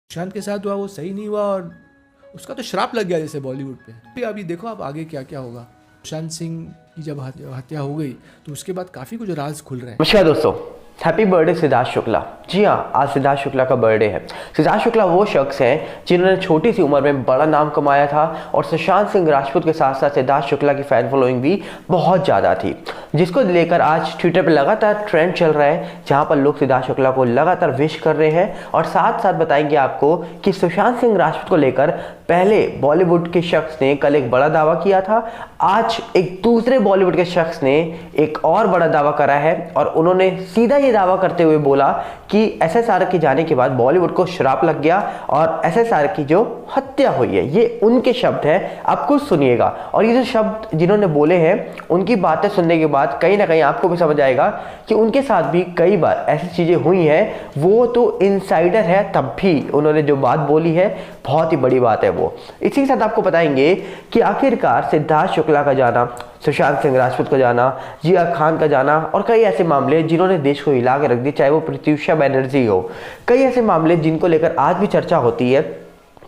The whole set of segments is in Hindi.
सुशांत के साथ हुआ वो सही नहीं हुआ और उसका तो श्राप लग गया जैसे बॉलीवुड पे। फिर अभी देखो आप आगे क्या क्या होगा। सुशांत सिंह की जब हत्या हो गई तो उसके बाद काफ़ी कुछ राज खुल रहे हैं। नमस्कार दोस्तों, हैप्पी बर्थडे सिद्धार्थ शुक्ला। जी हाँ, आज सिद्धार्थ शुक्ला का बर्थडे है। सिद्धार्थ शुक्ला वो शख्स हैं जिन्होंने छोटी सी उम्र में बड़ा नाम कमाया था और सुशांत सिंह राजपूत के साथ साथ सिद्धार्थ शुक्ला की फैन फॉलोइंग भी बहुत ज़्यादा थी, जिसको लेकर आज ट्विटर पर लगातार ट्रेंड चल रहा है, जहाँ पर लोग सिद्धार्थ शुक्ला को लगातार विश कर रहे हैं और साथ साथ बताएंगे आपको कि सुशांत सिंह राजपूत को लेकर पहले बॉलीवुड के शख्स ने कल एक बड़ा दावा किया था, आज एक दूसरे बॉलीवुड के शख्स ने एक और बड़ा दावा करा है और उन्होंने सीधा ये दावा करते हुए बोला कि एसएसआर के जाने के बाद बॉलीवुड को श्राप लग गया और एसएसआर की जो हत्या हुई है, ये उनके शब्द हैं। आप कुछ सुनिएगा और ये जो शब्द जिन्होंने बोले हैं उनकी बातें सुनने के बाद कहीं ना कहीं आपको भी समझ आएगा कि उनके साथ भी कई बार ऐसी चीजें हुई हैं। वो तो इनसाइडर है, तब भी उन्होंने जो बात बोली है बहुत ही बड़ी बात है वो। इसी के साथ आपको बताएंगे कि आखिरकार सिद्धार्थ शुक्ला का जाना, सुशांत सिंह राजपूत का जाना, जिया खान का जाना और कई ऐसे मामले जिन्होंने देश को हिला के रख दिया, चाहे वो प्रत्युषा बनर्जी हो, कई ऐसे मामले जिनको लेकर आज भी चर्चा होती है।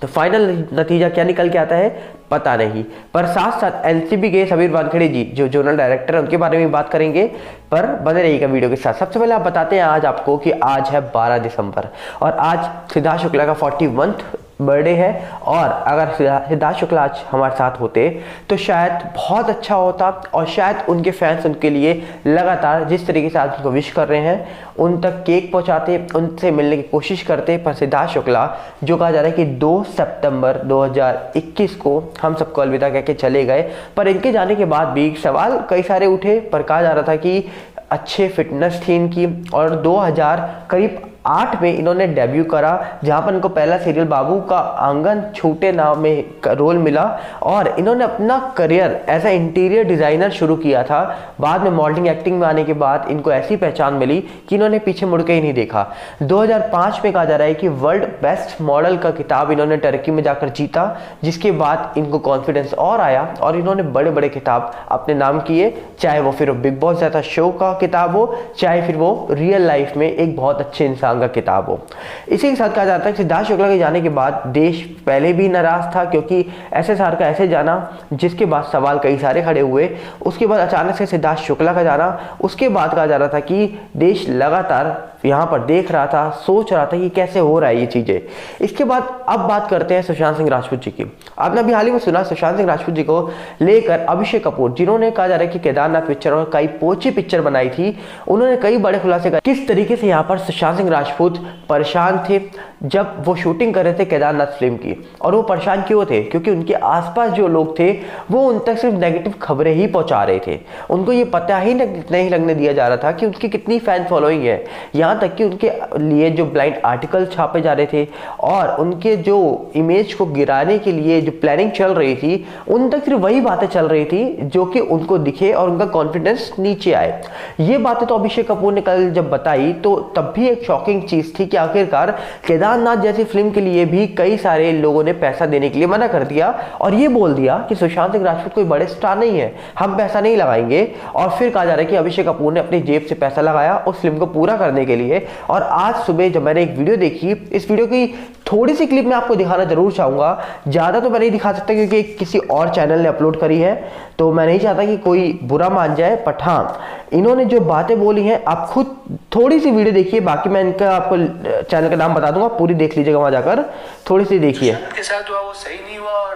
तो फाइनल नतीजा क्या निकल के आता है पता नहीं, पर साथ साथ एनसीबी के समीर वानखेड़े जी जो जोनल डायरेक्टर है उनके बारे में बात करेंगे, पर बने रहिएगा वीडियो के साथ। सबसे पहले आप बताते हैं आज आपको कि आज है 12 दिसंबर और आज सिद्धार्थ शुक्ला का 41th बर्थडे है और अगर सिद्धार्थ शुक्ला आज हमारे साथ होते तो शायद बहुत अच्छा होता और शायद उनके फैंस उनके लिए लगातार जिस तरीके से आज उनको विश कर रहे हैं उन तक केक पहुंचाते, उनसे मिलने की कोशिश करते। पर सिद्धार्थ शुक्ला जो कहा जा रहा है कि 2 सितंबर 2021 को हम सबको अलविदा कह के चले गए, पर इनके जाने के बाद भी सवाल कई सारे उठे। पर कहा जा रहा था कि अच्छे फिटनेस थी इनकी और 2008 में इन्होंने डेब्यू करा, जहां पर इनको पहला सीरियल बाबू का आंगन छोटे नाम में रोल मिला और इन्होंने अपना career as a interior designer शुरू किया था। बाद में मॉडलिंग एक्टिंग में आने के बाद इनको ऐसी पहचान मिली कि इन्होंने पीछे मुड़ के ही नहीं देखा। 2005 में कहा जा रहा है कि वर्ल्ड बेस्ट मॉडल का खिताब इन्होंने टर्की में जाकर जीता, जिसके बाद इनको कॉन्फिडेंस और आया और इन्होंने बड़े बड़े खिताब अपने नाम किए, चाहे वो फिर बिग बॉस जैसा शो का किताब हो, चाहे फिर वो रियल लाइफ में एक बहुत अच्छे इंसान का किताब हो। इसी के साथ कहा जाता है कि सिद्धार्थ शुक्ला के जाने के बाद देश पहले भी नाराज था, क्योंकि एसएसआर का ऐसे जाना जिसके बाद सवाल कई सारे खड़े हुए, उसके बाद अचानक से सिद्धार्थ शुक्ला का जाना, उसके बाद कहा जा रहा था कि देश लगातार यहाँ पर देख रहा था, सोच रहा था कि कैसे हो रहा है ये चीजें। इसके बाद अब बात करते हैं सुशांत सिंह राजपूत जी की। आपने अभी हाल ही में सुना सुशांत सिंह राजपूत जी को लेकर अभिषेक कपूर, जिन्होंने कहा जा रहा है कि केदारनाथ पिक्चर और कई पोची पिक्चर बनाई थी, उन्होंने कई बड़े खुलासे किए किस तरीके से यहाँ पर सुशांत सिंह राजपूत परेशान थे जब वो शूटिंग कर रहे थे केदारनाथ फिल्म की। और वो परेशान क्यों थे? क्योंकि उनके आसपास जो लोग थे वो उन तक सिर्फ नेगेटिव खबरें ही पहुंचा रहे थे। उनको ये पता ही नहीं लगने दिया जा रहा था कि उनकी कितनी फैन फॉलोइंग है, यहाँ तक कि उनके लिए जो ब्लाइंड आर्टिकल छापे जा रहे थे और उनके जो इमेज को गिराने के लिए जो प्लानिंग चल रही थी, उन तक सिर्फ वही बातें चल रही थी जो कि उनको दिखे और उनका कॉन्फिडेंस नीचे आए। ये बातें तो अभिषेक कपूर ने कल जब बताई तो तब भी एक शॉकिंग चीज थी कि आखिरकार केदारनाथ जैसी फिल्म के लिए भी कई सारे लोगों ने पैसा देने के लिए मना कर दिया और ये बोल दिया कि सुशांत सिंह राजपूत कोई बड़े स्टार नहीं है, हम पैसा नहीं लगाएंगे। और फिर कहा जा रहा है कि अभिषेक कपूर ने अपनी जेब से पैसा लगाया उस फिल्म को पूरा करने के लिए। और आज सुबह जब मैंने एक वीडियो देखी, इस वीडियो की थोड़ी सी क्लिप मैं आपको दिखाना जरूर चाहूंगा, ज्यादा तो मैं नहीं दिखा सकता क्योंकि किसी और चैनल ने अपलोड करी है, तो मैं नहीं चाहता कि कोई बुरा मान जाए। बट हाँ, इन्होंने जो बातें बोली हैं आप खुद थोड़ी सी वीडियो देखिए, बाकी मैं इनका आपको चैनल का नाम बता दूंगा, पूरी देख लीजिएगा वहां जाकर, थोड़ी सी देखिए। के साथ हुआ वो सही नहीं हुआ और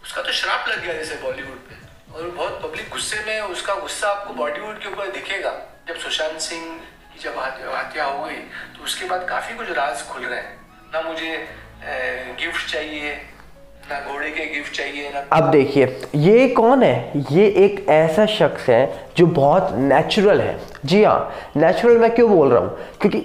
उसका तो श्राप लग गया जैसे बॉलीवुड पे, और बहुत पब्लिक गुस्से में, उसका गुस्सा आपको बॉलीवुड के ऊपर दिखेगा। जब सुशांत सिंह की जब हत्या हो गई तो उसके बाद काफी कुछ राज खुल रहे हैं। ना मुझे गिफ्ट चाहिए, ना घोड़े के गिफ्ट चाहिए, ना। अब देखिए ये कौन है? ये एक ऐसा शख्स है जो बहुत नेचुरल है। जी हाँ, नेचुरल मैं क्यों बोल रहा हूँ? क्योंकि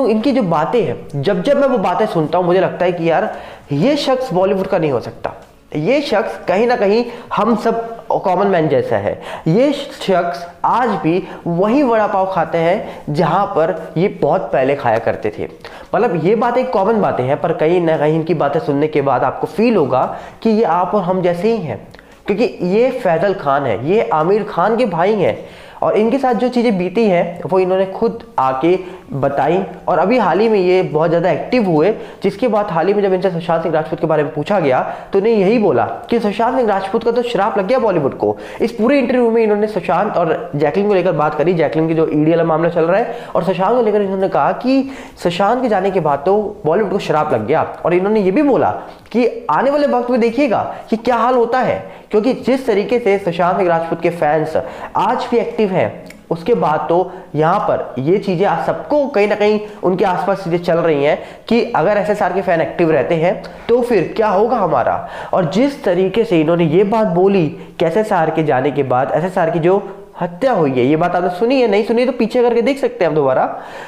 इनकी जो बातें हैं, जब जब मैं वो बातें सुनता हूँ मुझे लगता है कि यार ये शख्स बॉलीवुड का नहीं हो सकता। ये शख्स कहीं ना कहीं हम सब कॉमन मैन जैसा है। ये शख्स आज भी वही वड़ा पाव खाते हैं जहां पर ये बहुत पहले खाया करते थे। मतलब ये बातें कॉमन बातें हैं, पर कहीं ना कहीं इनकी बातें सुनने के बाद आपको फील होगा कि ये आप और हम जैसे ही हैं, क्योंकि ये फैजल खान है, ये आमिर खान के भाई हैं और इनके साथ जो चीज़ें बीती हैं वो इन्होंने खुद आके बताई और अभी हाल ही में ये बहुत ज़्यादा एक्टिव हुए, जिसके बाद हाल ही में जब इनसे सुशांत सिंह राजपूत के बारे में पूछा गया तो इन्हें यही बोला कि सुशांत सिंह राजपूत का तो श्राप लग गया बॉलीवुड को। इस पूरे इंटरव्यू में इन्होंने सुशांत और जैकलीन को लेकर बात करी, जैकलीन की जो ईडी वाला मामला चल रहा है, और सुशांत को लेकर इन्होंने कहा कि सुशांत के जाने के बाद तो बॉलीवुड को श्राप लग गया। और इन्होंने ये भी बोला कि आने वाले वक्त में देखिएगा कि क्या हाल होता है, क्योंकि जिस तरीके से सुशांत सिंह राजपूत के फैंस आज भी एक्टिव हैं, उसके बाद तो यहाँ पर ये चीज़ें आज सबको कहीं ना कहीं उनके आसपास चीज़ें चल रही हैं कि अगर एसएसआर के फैन एक्टिव रहते हैं तो फिर क्या होगा हमारा। और जिस तरीके से इन्होंने ये बात बोली कि एसएसआर के जाने के बाद एसएसआर की जो हत्या हुई है, ये बात आपने सुनी है, नहीं सुनी तो पीछे करके देख सकते हैं हम दोबारा।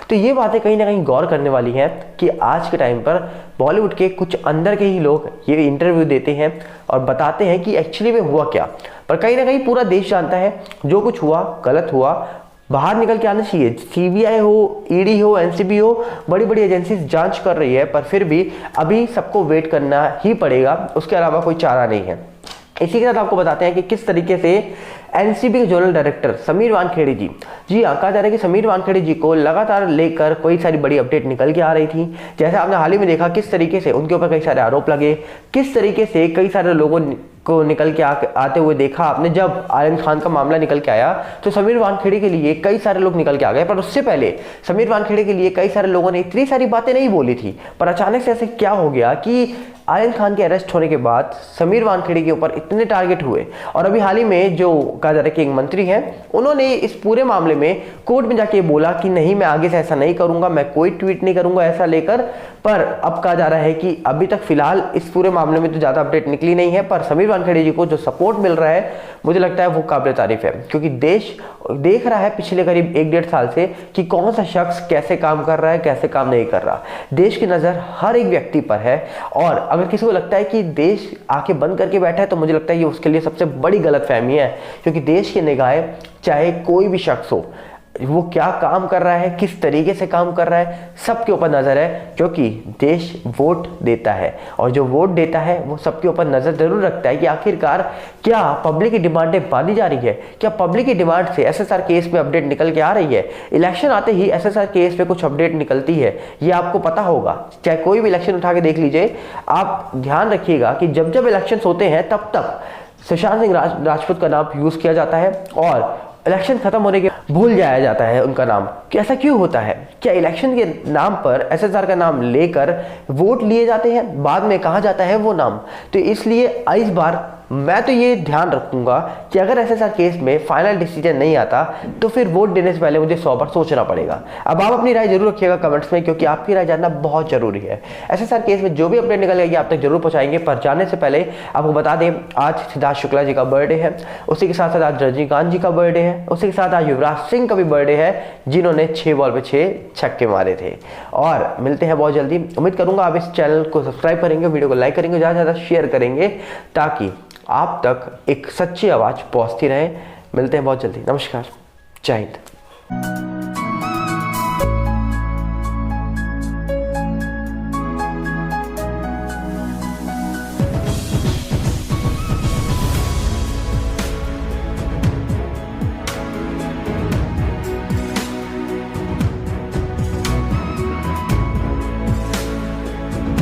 तो ये बातें कहीं ना कहीं गौर करने वाली हैं कि आज के टाइम पर बॉलीवुड के कुछ अंदर के ही लोग ये इंटरव्यू देते हैं और बताते हैं कि एक्चुअली में हुआ क्या। पर कहीं ना कहीं पूरा देश जानता है जो कुछ हुआ गलत हुआ, बाहर निकल के आना चाहिए। सीबीआई हो, ईडी हो, एनसीबी हो, बड़ी बड़ी एजेंसीज जांच कर रही है, पर फिर भी अभी सबको वेट करना ही पड़ेगा, उसके अलावा कोई चारा नहीं है। इसी के साथ आपको बताते हैं कि किस तरीके से एनसीबी के जनरल डायरेक्टर समीर वानखेड़े जी हाँ, कहा जा रहा है कि समीर वानखेड़े जी को लगातार लेकर कई सारी बड़ी अपडेट निकल के आ रही थी। जैसे आपने हाल ही में देखा किस तरीके से उनके ऊपर कई सारे आरोप लगे, किस तरीके से कई सारे लोगों को निकल के आते हुए देखा आपने। जब आर्यन खान का मामला निकल के आया तो समीर वानखेड़े के लिए कई सारे लोग निकल के आ गए, पर उससे पहले समीर वानखेड़े के लिए कई सारे लोगों ने इतनी सारी बातें नहीं बोली थी। पर अचानक से ऐसे क्या हो गया कि आर्यन खान के अरेस्ट होने के बाद समीर वानखेड़े के ऊपर इतने टारगेट हुए। और अभी हाल ही में जो कहा जा रहा है कि एक मंत्री हैं, उन्होंने इस पूरे मामले में कोर्ट में जाके बोला कि नहीं, मैं आगे से ऐसा नहीं करूंगा, मैं कोई ट्वीट नहीं करूंगा ऐसा लेकर। पर अब कहा जा रहा है कि अभी तक फिलहाल इस पूरे मामले में तो ज्यादा अपडेट निकली नहीं है, पर समीर वानखेड़े जी को जो सपोर्ट मिल रहा है मुझे लगता है वो काबिल तारीफ है, क्योंकि देश देख रहा है पिछले करीब 1-1.5 साल से कि कौन सा शख्स कैसे काम कर रहा है, कैसे काम नहीं कर रहा। देश की नजर हर एक व्यक्ति पर है, और अगर किसी को लगता है कि देश आंखें बंद करके बैठा है तो मुझे लगता है ये उसके लिए सबसे बड़ी गलतफहमी है, क्योंकि देश की निगाहें चाहे कोई भी शख्स हो, वो क्या काम कर रहा है, किस तरीके से काम कर रहा है, सबके ऊपर नजर है, क्योंकि देश वोट देता है, और जो वोट देता है वो सबके ऊपर नजर जरूर रखता है कि आखिरकार क्या पब्लिक की डिमांडें मानी जा रही है, क्या पब्लिक की डिमांड से एसएसआर केस में अपडेट निकल के आ रही है। इलेक्शन आते ही एसएसआर केस में कुछ अपडेट निकलती है, ये आपको पता होगा, चाहे कोई भी इलेक्शन उठा के देख लीजिए। आप ध्यान रखिएगा कि जब जब इलेक्शन होते हैं तब तक सुशांत सिंह राजपूत का नाम यूज किया जाता है और इलेक्शन खत्म होने के भूल जाया जाता है उनका नाम। कि ऐसा क्यों होता है? क्या इलेक्शन के नाम पर एसएसआर का नाम लेकर वोट लिए जाते हैं, बाद में कहा जाता है वो नाम। तो इसलिए इस बार मैं तो ये ध्यान रखूंगा कि अगर एसएसआर केस में फाइनल डिसीजन नहीं आता तो फिर वोट देने से पहले मुझे 100 बार सोचना पड़ेगा। अब आप अपनी राय जरूर रखिएगा कमेंट्स में, क्योंकि आपकी राय जानना बहुत जरूरी है। एसएसआर केस में जो भी अपडेट निकलेगी आप तक जरूर पहुंचाएंगे। पर जाने से पहले आपको बता दें, आज सिद्धार्थ शुक्ला जी का बर्थडे है, उसी के साथ साथ आज रजनीकांत जी का बर्थडे है, उसी के साथ आज युवराज सिंह का भी बर्थडे है, जिन्होंने 6 बॉल पे 6 छक्के मारे थे। और मिलते हैं बहुत जल्दी। उम्मीद करूंगा आप इस चैनल को सब्सक्राइब करेंगे, वीडियो को लाइक करेंगे, ज़्यादा से ज़्यादा शेयर करेंगे, ताकि आप तक एक सच्ची आवाज़ पहुंचती रहे। मिलते हैं बहुत जल्दी। नमस्कार, जय हिंद।